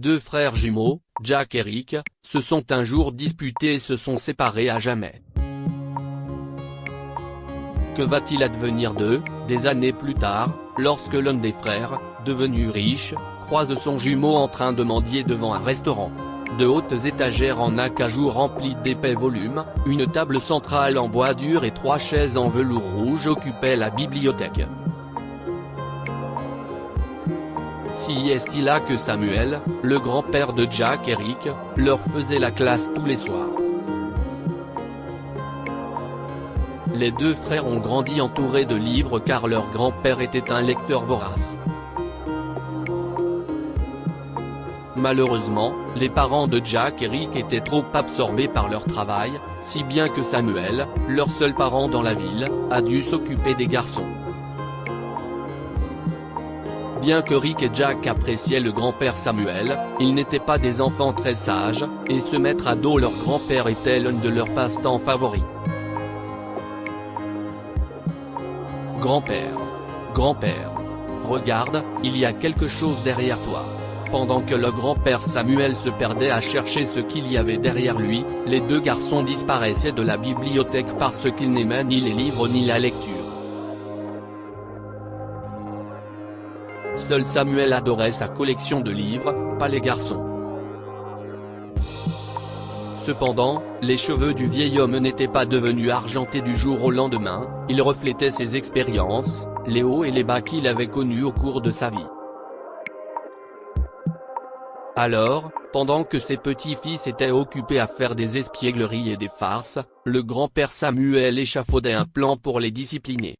deux frères jumeaux, Jack et Rick, se sont un jour disputés et se sont séparés à jamais. Que va-t-il advenir d'eux, des années plus tard, lorsque l'un des frères, devenu riche, croise son jumeau en train de mendier devant un restaurant? De hautes étagères en acajou remplies d'épais volumes, une table centrale en bois dur et 3 chaises en velours rouge occupaient la bibliothèque. Si est-il là que Samuel, le grand-père de Jack et Rick, leur faisait la classe tous les soirs. Les deux frères ont grandi entourés de livres car leur grand-père était un lecteur vorace. Malheureusement, les parents de Jack et Rick étaient trop absorbés par leur travail, si bien que Samuel, leur seul parent dans la ville, a dû s'occuper des garçons. Bien que Rick et Jack appréciaient le grand-père Samuel, ils n'étaient pas des enfants très sages, et se mettre à dos leur grand-père était l'un de leurs passe-temps favoris. Grand-père. Grand-père. Regarde, il y a quelque chose derrière toi. Pendant que le grand-père Samuel se perdait à chercher ce qu'il y avait derrière lui, les deux garçons disparaissaient de la bibliothèque parce qu'ils n'aimaient ni les livres ni la lecture. Seul Samuel adorait sa collection de livres, pas les garçons. Cependant, les cheveux du vieil homme n'étaient pas devenus argentés du jour au lendemain, ils reflétaient ses expériences, les hauts et les bas qu'il avait connus au cours de sa vie. Alors, pendant que ses petits-fils étaient occupés à faire des espiègleries et des farces, le grand-père Samuel échafaudait un plan pour les discipliner.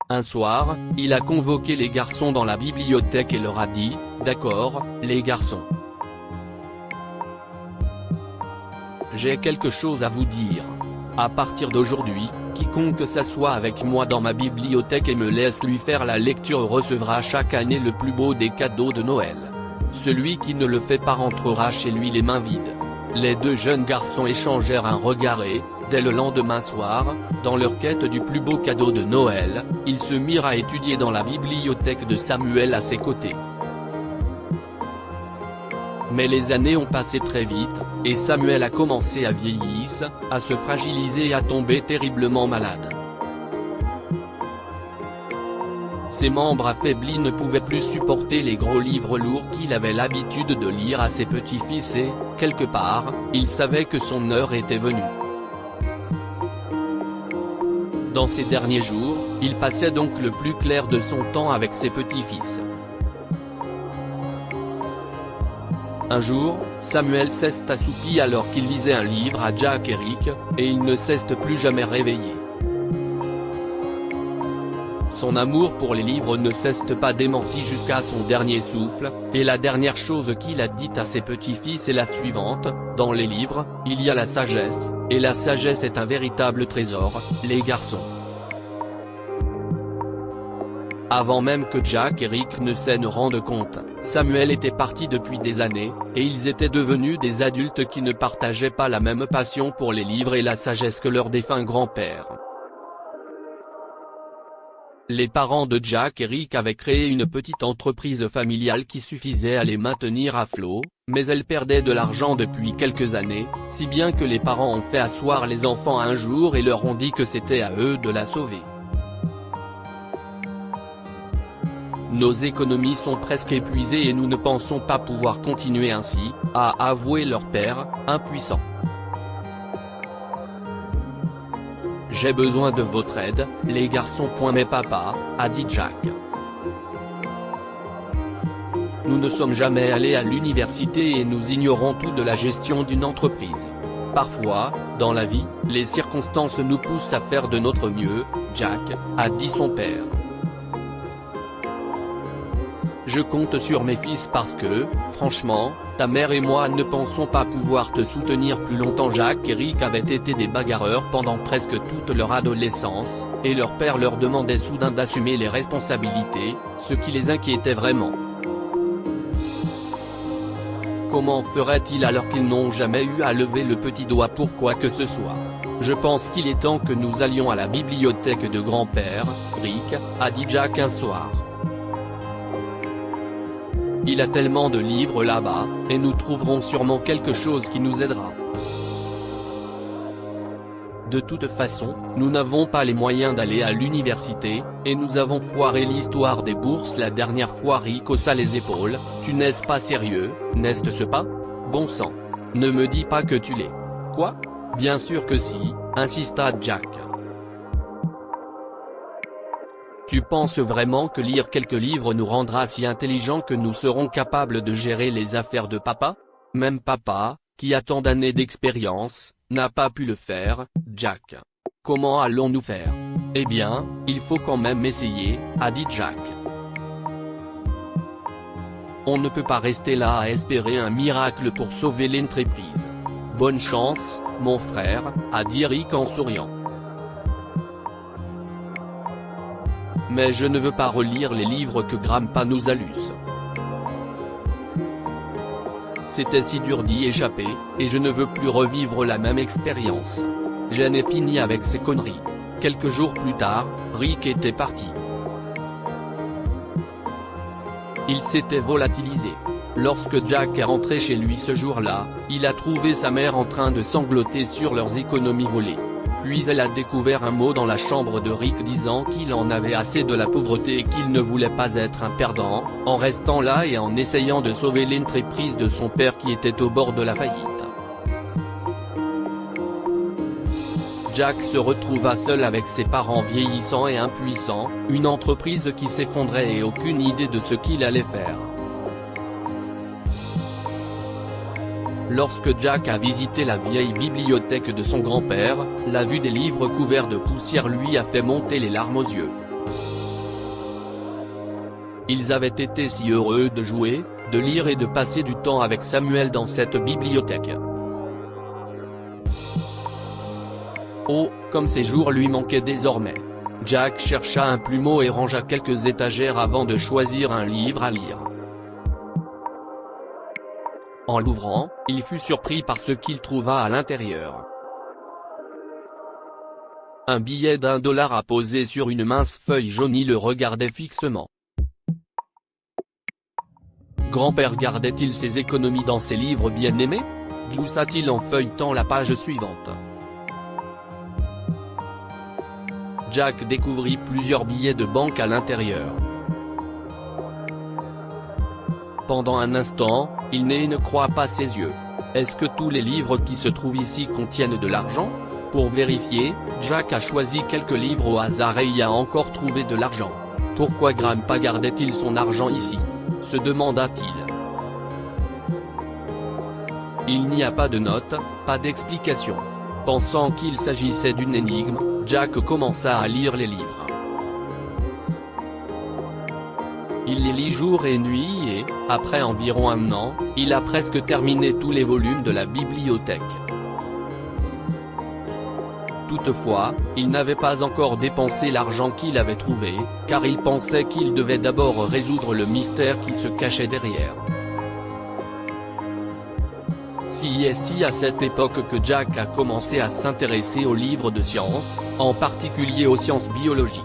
Un soir, il a convoqué les garçons dans la bibliothèque et leur a dit « D'accord, les garçons. J'ai quelque chose à vous dire. À partir d'aujourd'hui, quiconque s'assoit avec moi dans ma bibliothèque et me laisse lui faire la lecture recevra chaque année le plus beau des cadeaux de Noël. Celui qui ne le fait pas rentrera chez lui les mains vides. » Les deux jeunes garçons échangèrent un regard et, dès le lendemain soir, dans leur quête du plus beau cadeau de Noël, ils se mirent à étudier dans la bibliothèque de Samuel à ses côtés. Mais les années ont passé très vite, et Samuel a commencé à vieillir, à se fragiliser et à tomber terriblement malade. Ses membres affaiblis ne pouvaient plus supporter les gros livres lourds qu'il avait l'habitude de lire à ses petits-fils et, quelque part, il savait que son heure était venue. Dans ces derniers jours, il passait donc le plus clair de son temps avec ses petits-fils. Un jour, Samuel s'est assoupi alors qu'il lisait un livre à Jack et Rick, et il ne s'est plus jamais réveillé. Son amour pour les livres ne s'est pas démenti jusqu'à son dernier souffle, et la dernière chose qu'il a dite à ses petits-fils est la suivante: dans les livres, il y a la sagesse, et la sagesse est un véritable trésor, les garçons. Avant même que Jack et Rick ne s'en rendent compte, Samuel était parti depuis des années, et ils étaient devenus des adultes qui ne partageaient pas la même passion pour les livres et la sagesse que leur défunt grand-père. Les parents de Jack et Rick avaient créé une petite entreprise familiale qui suffisait à les maintenir à flot, mais elle perdait de l'argent depuis quelques années, si bien que les parents ont fait asseoir les enfants un jour et leur ont dit que c'était à eux de la sauver. Nos économies sont presque épuisées et nous ne pensons pas pouvoir continuer ainsi, a avoué leur père, impuissant. J'ai besoin de votre aide, les garçons. Mais papa, a dit Jack. Nous ne sommes jamais allés à l'université et nous ignorons tout de la gestion d'une entreprise. Parfois, dans la vie, les circonstances nous poussent à faire de notre mieux, Jack, a dit son père. Je compte sur mes fils parce que, franchement, ta mère et moi ne pensons pas pouvoir te soutenir plus longtemps. Jack et Rick avaient été des bagarreurs pendant presque toute leur adolescence, et leur père leur demandait soudain d'assumer les responsabilités, ce qui les inquiétait vraiment. Comment feraient-ils alors qu'ils n'ont jamais eu à lever le petit doigt pour quoi que ce soit? Je pense qu'il est temps que nous allions à la bibliothèque de grand-père, Rick, a dit Jack un soir. Il a tellement de livres là-bas, et nous trouverons sûrement quelque chose qui nous aidera. De toute façon, nous n'avons pas les moyens d'aller à l'université, et nous avons foiré l'histoire des bourses la dernière fois. Rick haussa les épaules. Tu n'es pas sérieux, n'est-ce pas? Bon sang. Ne me dis pas que tu l'es. Quoi? Bien sûr que si, insista Jack. Tu penses vraiment que lire quelques livres nous rendra si intelligents que nous serons capables de gérer les affaires de papa? Même papa, qui a tant d'années d'expérience, n'a pas pu le faire, Jack. Comment allons-nous faire? Eh bien, il faut quand même essayer, a dit Jack. On ne peut pas rester là à espérer un miracle pour sauver l'entreprise. Bonne chance, mon frère, a dit Rick en souriant. Mais je ne veux pas relire les livres que Grandpa nous a lus. C'était si dur d'y échapper, et je ne veux plus revivre la même expérience. J'en ai fini avec ces conneries. Quelques jours plus tard, Rick était parti. Il s'était volatilisé. Lorsque Jack est rentré chez lui ce jour-là, il a trouvé sa mère en train de sangloter sur leurs économies volées. Puis elle a découvert un mot dans la chambre de Rick disant qu'il en avait assez de la pauvreté et qu'il ne voulait pas être un perdant, en restant là et en essayant de sauver l'entreprise de son père qui était au bord de la faillite. Jack se retrouva seul avec ses parents vieillissants et impuissants, une entreprise qui s'effondrait et aucune idée de ce qu'il allait faire. Lorsque Jack a visité la vieille bibliothèque de son grand-père, la vue des livres couverts de poussière lui a fait monter les larmes aux yeux. Ils avaient été si heureux de jouer, de lire et de passer du temps avec Samuel dans cette bibliothèque. Oh, comme ces jours lui manquaient désormais. Jack chercha un plumeau et rangea quelques étagères avant de choisir un livre à lire. En l'ouvrant, il fut surpris par ce qu'il trouva à l'intérieur. Un billet d'$1 apposé sur une mince feuille jaunie le regardait fixement. Grand-père gardait-il ses économies dans ses livres bien-aimés? Gloussa-t-il en feuilletant la page suivante. Jack découvrit plusieurs billets de banque à l'intérieur. Pendant un instant, il ne croit pas ses yeux. Est-ce que tous les livres qui se trouvent ici contiennent de l'argent? Pour vérifier, Jack a choisi quelques livres au hasard et y a encore trouvé de l'argent. Pourquoi Grandpa gardait-il son argent ici? Se demanda-t-il. Il n'y a pas de note, pas d'explication. Pensant qu'il s'agissait d'une énigme, Jack commença à lire les livres. Il les lit jour et nuit et, après environ un an, il a presque terminé tous les volumes de la bibliothèque. Toutefois, il n'avait pas encore dépensé l'argent qu'il avait trouvé, car il pensait qu'il devait d'abord résoudre le mystère qui se cachait derrière. C'est à cette époque que Jack a commencé à s'intéresser aux livres de sciences, en particulier aux sciences biologiques.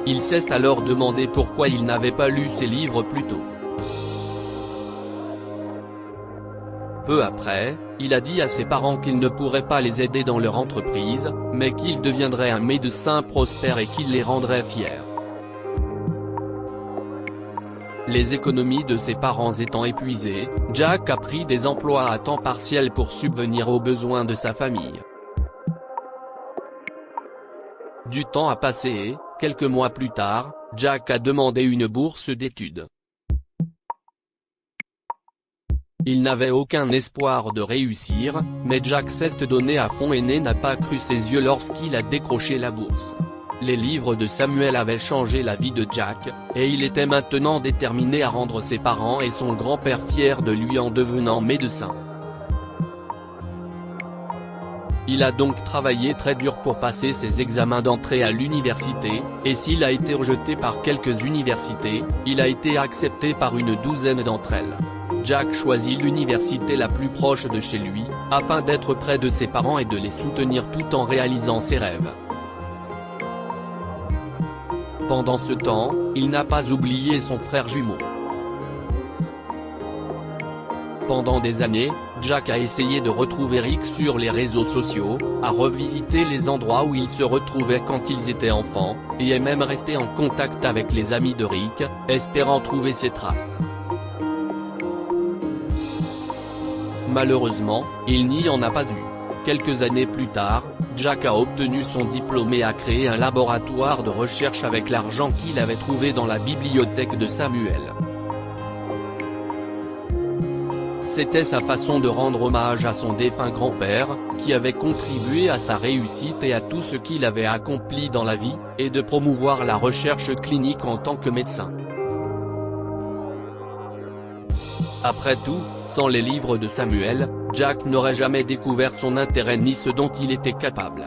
Il s'est alors demandé pourquoi il n'avait pas lu ces livres plus tôt. Peu après, il a dit à ses parents qu'il ne pourrait pas les aider dans leur entreprise, mais qu'il deviendrait un médecin prospère et qu'il les rendrait fiers. Les économies de ses parents étant épuisées, Jack a pris des emplois à temps partiel pour subvenir aux besoins de sa famille. Du temps a passé et, quelques mois plus tard, Jack a demandé une bourse d'études. Il n'avait aucun espoir de réussir, mais Jack s'est donné à fond et n'a pas cru ses yeux lorsqu'il a décroché la bourse. Les livres de Samuel avaient changé la vie de Jack, et il était maintenant déterminé à rendre ses parents et son grand-père fiers de lui en devenant médecin. Il a donc travaillé très dur pour passer ses examens d'entrée à l'université, et s'il a été rejeté par quelques universités, il a été accepté par une douzaine d'entre elles. Jack choisit l'université la plus proche de chez lui, afin d'être près de ses parents et de les soutenir tout en réalisant ses rêves. Pendant ce temps, il n'a pas oublié son frère jumeau. Pendant des années, Jack a essayé de retrouver Rick sur les réseaux sociaux, a revisité les endroits où ils se retrouvaient quand ils étaient enfants, et est même resté en contact avec les amis de Rick, espérant trouver ses traces. Malheureusement, il n'y en a pas eu. Quelques années plus tard, Jack a obtenu son diplôme et a créé un laboratoire de recherche avec l'argent qu'il avait trouvé dans la bibliothèque de Samuel. C'était sa façon de rendre hommage à son défunt grand-père, qui avait contribué à sa réussite et à tout ce qu'il avait accompli dans la vie, et de promouvoir la recherche clinique en tant que médecin. Après tout, sans les livres de Samuel, Jack n'aurait jamais découvert son intérêt ni ce dont il était capable.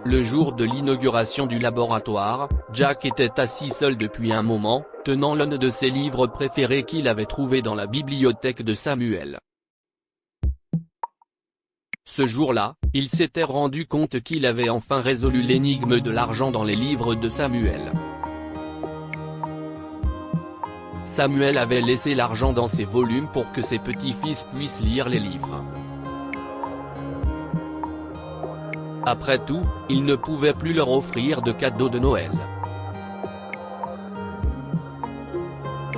Le jour de l'inauguration du laboratoire, Jack était assis seul depuis un moment, tenant l'un de ses livres préférés qu'il avait trouvé dans la bibliothèque de Samuel. Ce jour-là, il s'était rendu compte qu'il avait enfin résolu l'énigme de l'argent dans les livres de Samuel. Samuel avait laissé l'argent dans ses volumes pour que ses petits-fils puissent lire les livres. Après tout, il ne pouvait plus leur offrir de cadeaux de Noël.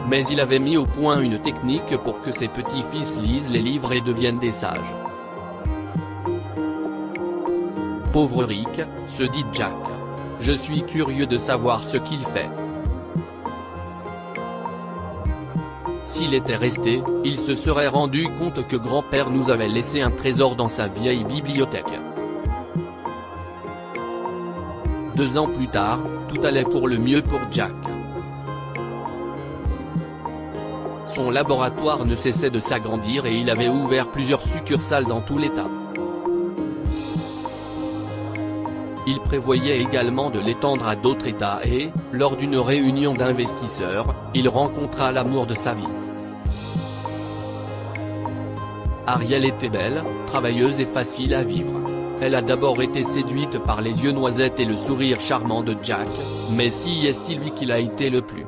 Mais il avait mis au point une technique pour que ses petits-fils lisent les livres et deviennent des sages. Pauvre Rick, se dit Jack. Je suis curieux de savoir ce qu'il fait. S'il était resté, il se serait rendu compte que grand-père nous avait laissé un trésor dans sa vieille bibliothèque. 2 ans plus tard, tout allait pour le mieux pour Jack. Son laboratoire ne cessait de s'agrandir et il avait ouvert plusieurs succursales dans tout l'État. Il prévoyait également de l'étendre à d'autres États et, lors d'une réunion d'investisseurs, il rencontra l'amour de sa vie. Ariel était belle, travailleuse et facile à vivre. Elle a d'abord été séduite par les yeux noisettes et le sourire charmant de Jack, mais si est lui qu'il a été le plus.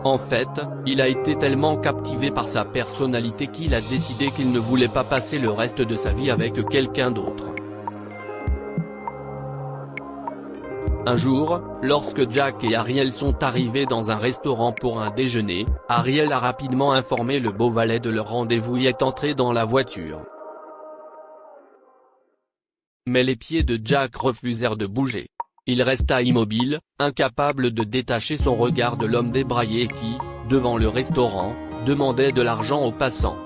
En fait, il a été tellement captivé par sa personnalité qu'il a décidé qu'il ne voulait pas passer le reste de sa vie avec quelqu'un d'autre. Un jour, lorsque Jack et Ariel sont arrivés dans un restaurant pour un déjeuner, Ariel a rapidement informé le beau valet de leur rendez-vous et est entré dans la voiture. Mais les pieds de Jack refusèrent de bouger. Il resta immobile, incapable de détacher son regard de l'homme débraillé qui, devant le restaurant, demandait de l'argent aux passants.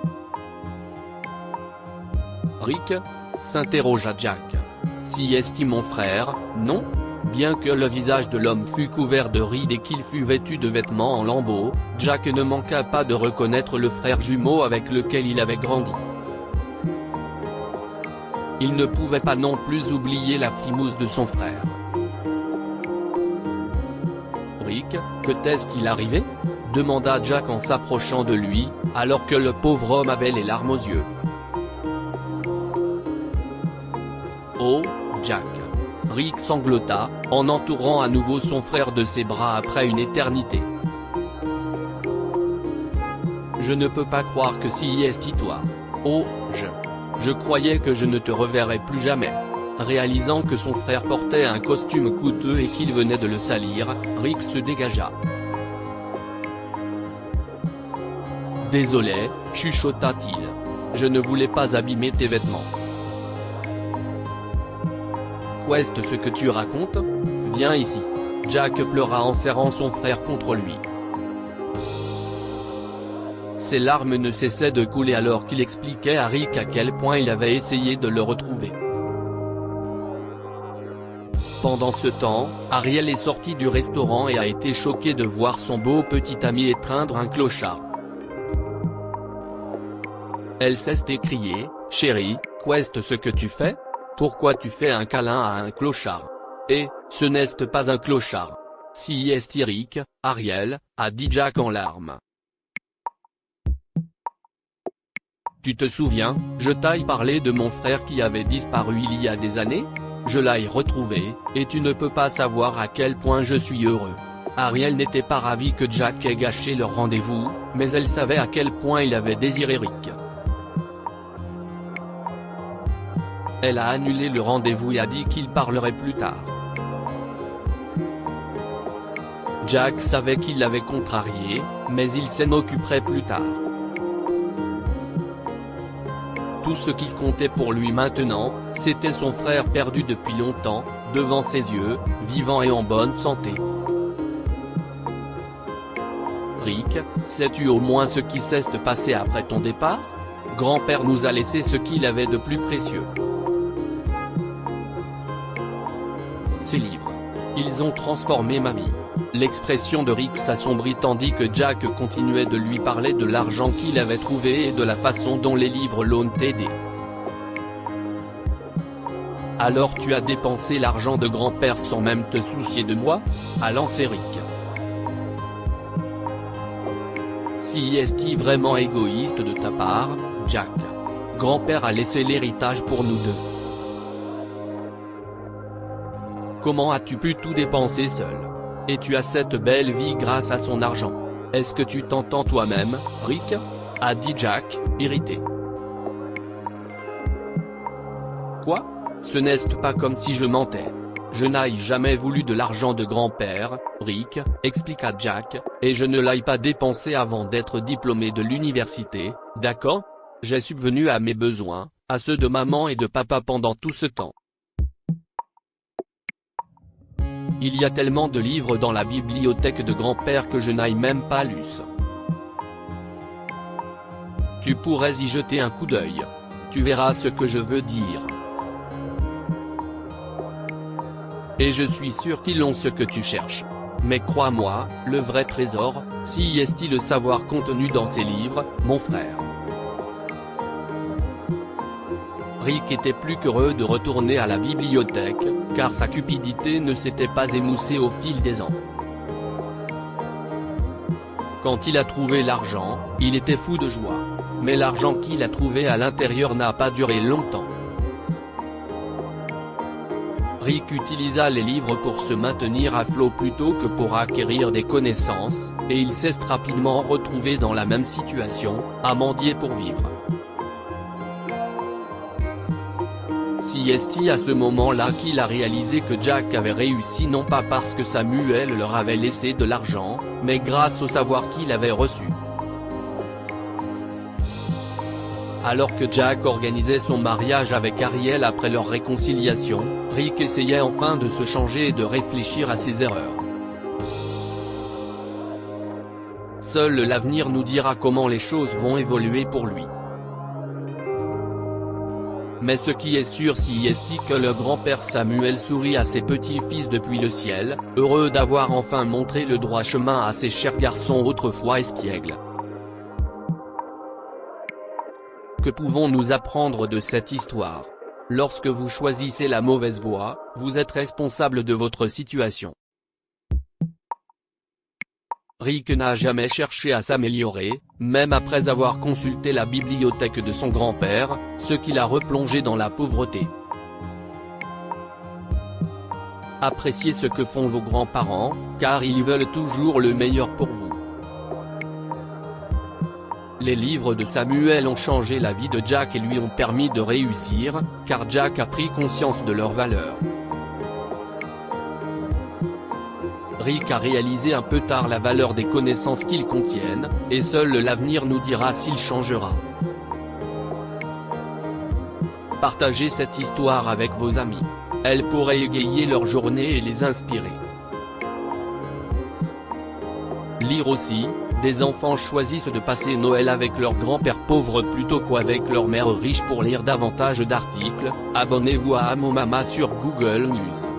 Rick ? S'interrogea Jack. Si est-il mon frère, non ? Bien que le visage de l'homme fût couvert de rides et qu'il fût vêtu de vêtements en lambeaux, Jack ne manqua pas de reconnaître le frère jumeau avec lequel il avait grandi. Il ne pouvait pas non plus oublier la frimousse de son frère. Rick, que t'est-il arrivé ? Demanda Jack en s'approchant de lui, alors que le pauvre homme avait les larmes aux yeux. Oh, Jack. Rick sanglota, en entourant à nouveau son frère de ses bras après une éternité. Je ne peux pas croire que si est toi. Oh, je croyais que je ne te reverrais plus jamais. Réalisant que son frère portait un costume coûteux et qu'il venait de le salir, Rick se dégagea. Désolé, chuchota-t-il. Je ne voulais pas abîmer tes vêtements. Qu'est-ce ce que tu racontes ? Viens ici. Jack pleura en serrant son frère contre lui. Ses larmes ne cessaient de couler alors qu'il expliquait à Rick à quel point il avait essayé de le retrouver. Pendant ce temps, Ariel est sortie du restaurant et a été choquée de voir son beau petit ami étreindre un clochard. Elle s'est écriée, « Chérie, qu'est ce que tu fais ? Pourquoi tu fais un câlin à un clochard ? Et, ce n'est pas un clochard. Si est Rick, Ariel, a dit Jack en larmes. Tu te souviens, je t'ai parlé de mon frère qui avait disparu il y a des années? Je l'ai retrouvé, et tu ne peux pas savoir à quel point je suis heureux. Ariel n'était pas ravie que Jack ait gâché leur rendez-vous, mais elle savait à quel point il avait désiré Rick. Elle a annulé le rendez-vous et a dit qu'il parlerait plus tard. Jack savait qu'il l'avait contrarié, mais il s'en occuperait plus tard. Tout ce qui comptait pour lui maintenant, c'était son frère perdu depuis longtemps, devant ses yeux, vivant et en bonne santé. Rick, sais-tu au moins ce qui s'est passé après ton départ? Grand-père nous a laissé ce qu'il avait de plus précieux. Ces livres. Ils ont transformé ma vie. L'expression de Rick s'assombrit tandis que Jack continuait de lui parler de l'argent qu'il avait trouvé et de la façon dont les livres l'ont aidé. Alors tu as dépensé l'argent de grand-père sans même te soucier de moi? A lancé Rick. Si est-il vraiment égoïste de ta part, Jack? Grand-père a laissé l'héritage pour nous deux. Comment as-tu pu tout dépenser seul? Et tu as cette belle vie grâce à son argent. Est-ce que tu t'entends toi-même, Rick? A dit Jack, irrité. Quoi? Ce n'est pas comme si je mentais. Je n'ai jamais voulu de l'argent de grand-père, Rick, expliqua Jack, et je ne l'ai pas dépensé avant d'être diplômé de l'université, d'accord? J'ai subvenu à mes besoins, à ceux de maman et de papa pendant tout ce temps. Il y a tellement de livres dans la bibliothèque de grand-père que je n'ai même pas lu. Tu pourrais y jeter un coup d'œil. Tu verras ce que je veux dire. Et je suis sûr qu'ils ont ce que tu cherches. Mais crois-moi, le vrai trésor, si est-il le savoir contenu dans ces livres, mon frère. Rick était plus qu'heureux de retourner à la bibliothèque, car sa cupidité ne s'était pas émoussée au fil des ans. Quand il a trouvé l'argent, il était fou de joie. Mais l'argent qu'il a trouvé à l'intérieur n'a pas duré longtemps. Rick utilisa les livres pour se maintenir à flot plutôt que pour acquérir des connaissances, et il s'est rapidement retrouvé dans la même situation, à mendier pour vivre. Si est-il à ce moment-là qu'il a réalisé que Jack avait réussi non pas parce que Samuel leur avait laissé de l'argent, mais grâce au savoir qu'il avait reçu. Alors que Jack organisait son mariage avec Ariel après leur réconciliation, Rick essayait enfin de se changer et de réfléchir à ses erreurs. Seul l'avenir nous dira comment les choses vont évoluer pour lui. Mais ce qui est sûr si est que le grand-père Samuel sourit à ses petits-fils depuis le ciel, heureux d'avoir enfin montré le droit chemin à ses chers garçons autrefois espiègles. Que pouvons-nous apprendre de cette histoire? Lorsque vous choisissez la mauvaise voie, vous êtes responsable de votre situation. Rick n'a jamais cherché à s'améliorer, même après avoir consulté la bibliothèque de son grand-père, ce qui l'a replongé dans la pauvreté. Appréciez ce que font vos grands-parents, car ils veulent toujours le meilleur pour vous. Les livres de Samuel ont changé la vie de Jack et lui ont permis de réussir, car Jack a pris conscience de leur valeur. Rick a réalisé un peu tard la valeur des connaissances qu'ils contiennent, et seul l'avenir nous dira s'il changera. Partagez cette histoire avec vos amis. Elle pourrait égayer leur journée et les inspirer. Lire aussi, des enfants choisissent de passer Noël avec leur grand-père pauvre plutôt qu'avec leur mère riche. Pour lire davantage d'articles, abonnez-vous à Amo Mama sur Google News.